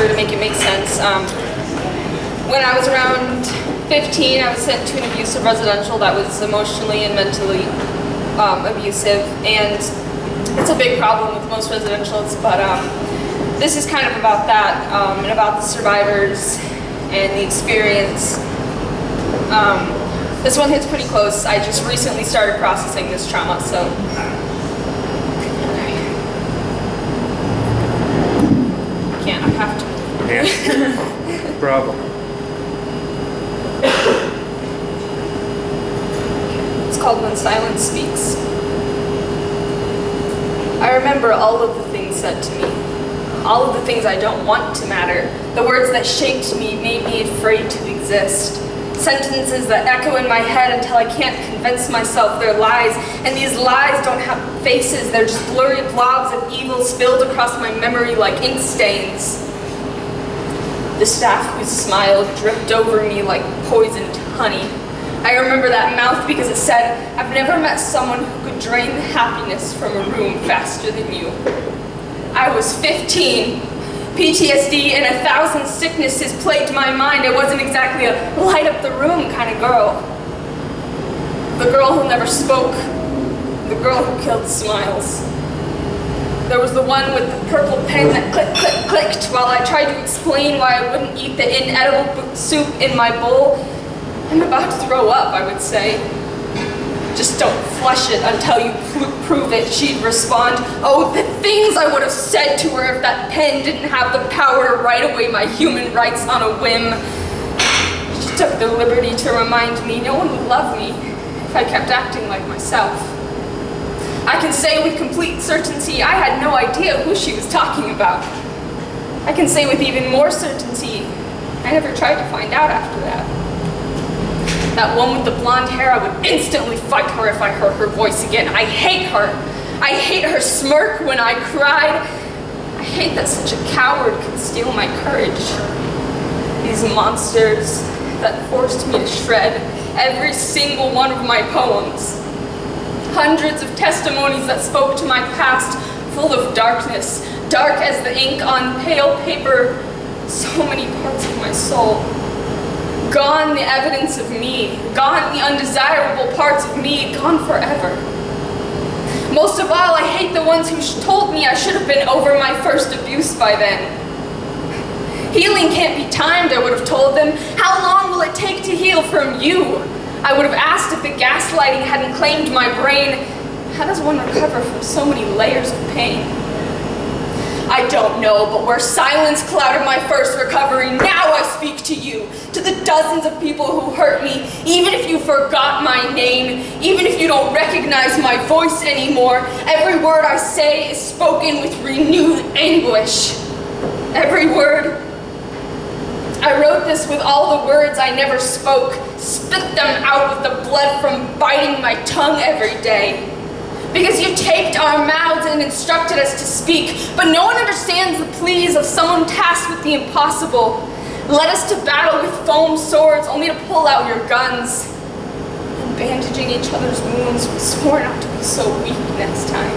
order to make it make sense. When I was around 15, I was sent to an abusive residential that was emotionally and mentally abusive, and it's a big problem with most residentials, but this is kind of about that, and about the survivors and the experience. This one hits pretty close. I just recently started processing this trauma, so. Okay. Can't, I have to. Yeah. Problem. It's called When Silence Speaks. I remember all of the things said to me. All of the things I don't want to matter. The words that shaped me, made me afraid to exist. Sentences that echo in my head until I can't convince myself they're lies. And these lies don't have faces, they're just blurry blobs of evil spilled across my memory like ink stains. The staff whose smile dripped over me like poisoned honey. I remember that mouth because it said, I've never met someone who could drain the happiness from a room faster than you. I was 15. PTSD and 1,000 sicknesses plagued my mind. I wasn't exactly a light up the room kind of girl. The girl who never spoke. The girl who killed smiles. There was the one with the purple pen that clicked while I tried to explain why I wouldn't eat the inedible soup in my bowl. I'm about to throw up, I would say. Just don't flush it until you prove it, she'd respond. Oh, the things I would have said to her if that pen didn't have the power to write away my human rights on a whim. She took the liberty to remind me no one would love me if I kept acting like myself. I can say with complete certainty I had no idea who she was talking about. I can say with even more certainty I never tried to find out after that. That one with the blonde hair, I would instantly fight her if I heard her voice again. I hate her. I hate her smirk when I cried. I hate that such a coward could steal my courage. These monsters that forced me to shred every single one of my poems. Hundreds of testimonies that spoke to my past, full of darkness, dark as the ink on pale paper, so many parts of my soul. Gone the evidence of me, gone the undesirable parts of me, gone forever. Most of all, I hate the ones who told me I should have been over my first abuse by then. Healing can't be timed, I would have told them. How long will it take to heal from you? I would have asked if the gaslighting hadn't claimed my brain. How does one recover from so many layers of pain? I don't know, but where silence clouded my first recovery, now I speak to you, to the dozens of people who hurt me, even if you forgot my name, even if you don't recognize my voice anymore. Every word I say is spoken with renewed anguish. Every word. I wrote this with all the words I never spoke, spit them out with the blood from biting my tongue every day. Because you taped our mouths and instructed us to speak, but no one understands the pleas of someone tasked with the impossible. Led us to battle with foam swords only to pull out your guns. And bandaging each other's wounds, we swore not to be so weak next time.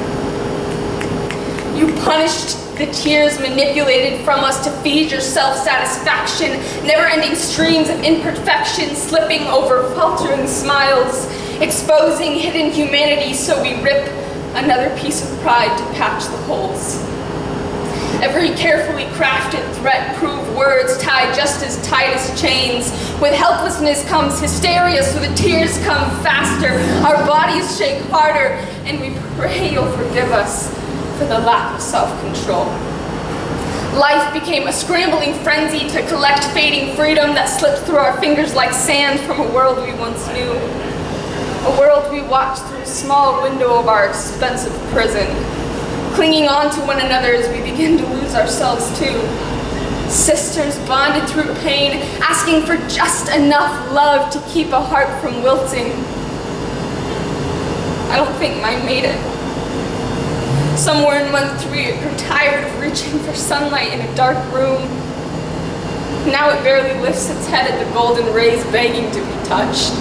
You punished the tears manipulated from us to feed your self-satisfaction, never-ending streams of imperfection slipping over faltering smiles, exposing hidden humanity so we rip another piece of pride to patch the holes. Every carefully crafted threat proved words tied just as tight as chains. With helplessness comes hysteria, so the tears come faster, our bodies shake harder, and we pray you'll forgive us for the lack of self-control. Life became a scrambling frenzy to collect fading freedom that slipped through our fingers like sand from a world we once knew. A world we watched through a small window of our expensive prison, clinging on to one another as we begin to lose ourselves too. Sisters bonded through pain, asking for just enough love to keep a heart from wilting. I don't think mine made it. Somewhere in month 3, it grew tired of reaching for sunlight in a dark room. Now it barely lifts its head at the golden rays begging to be touched.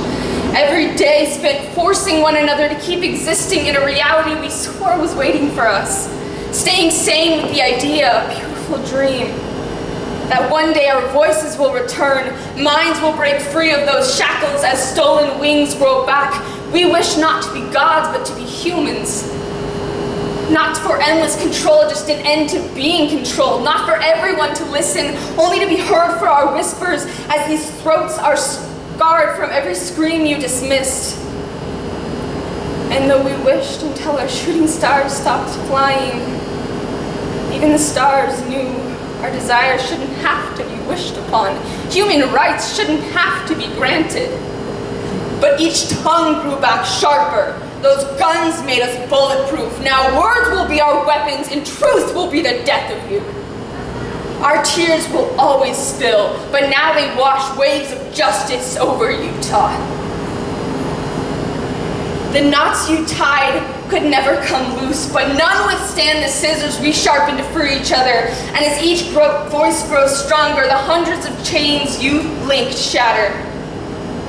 Every day spent forcing one another to keep existing in a reality we swore was waiting for us. Staying sane with the idea, a beautiful dream. that one day our voices will return, minds will break free of those shackles as stolen wings grow back. We wish not to be gods, but to be humans. Not for endless control, just an end to being controlled. Not for everyone to listen, only to be heard for our whispers as these throats are scarred from every scream you dismissed. And though we wished until our shooting stars stopped flying, even the stars knew our desires shouldn't have to be wished upon. Human rights shouldn't have to be granted. But each tongue grew back sharper. Those guns made us bulletproof. Now words will be our weapons and truth will be the death of you. Our tears will always spill, but now they wash waves of justice over Utah. The knots you tied could never come loose, but none withstand the scissors we sharpen to free each other. And as each voice grows stronger, the hundreds of chains you linked shatter.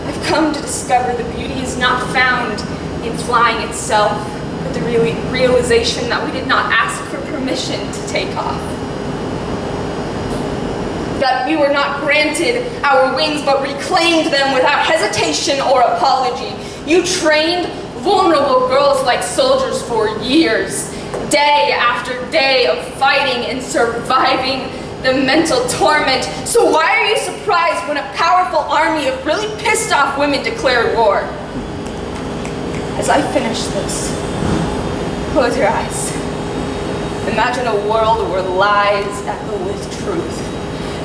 I've come to discover the beauty is not found in flying itself, but the realization that we did not ask for permission to take off. That we were not granted our wings, but reclaimed them without hesitation or apology. You trained vulnerable girls like soldiers for years, day after day of fighting and surviving the mental torment. So why are you surprised when a powerful army of really pissed off women declared war? As I finish this, close your eyes. Imagine a world where lies echo with truth.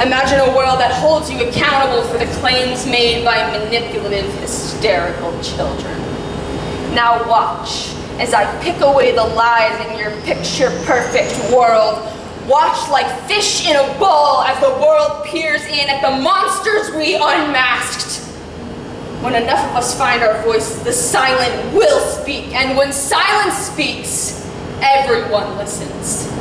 Imagine a world that holds you accountable for the claims made by manipulative, hysterical children. Now watch as I pick away the lies in your picture-perfect world. Watch like fish in a bowl as the world peers in at the monsters we unmasked. When enough of us find our voices, the silent will speak. And when silence speaks, everyone listens.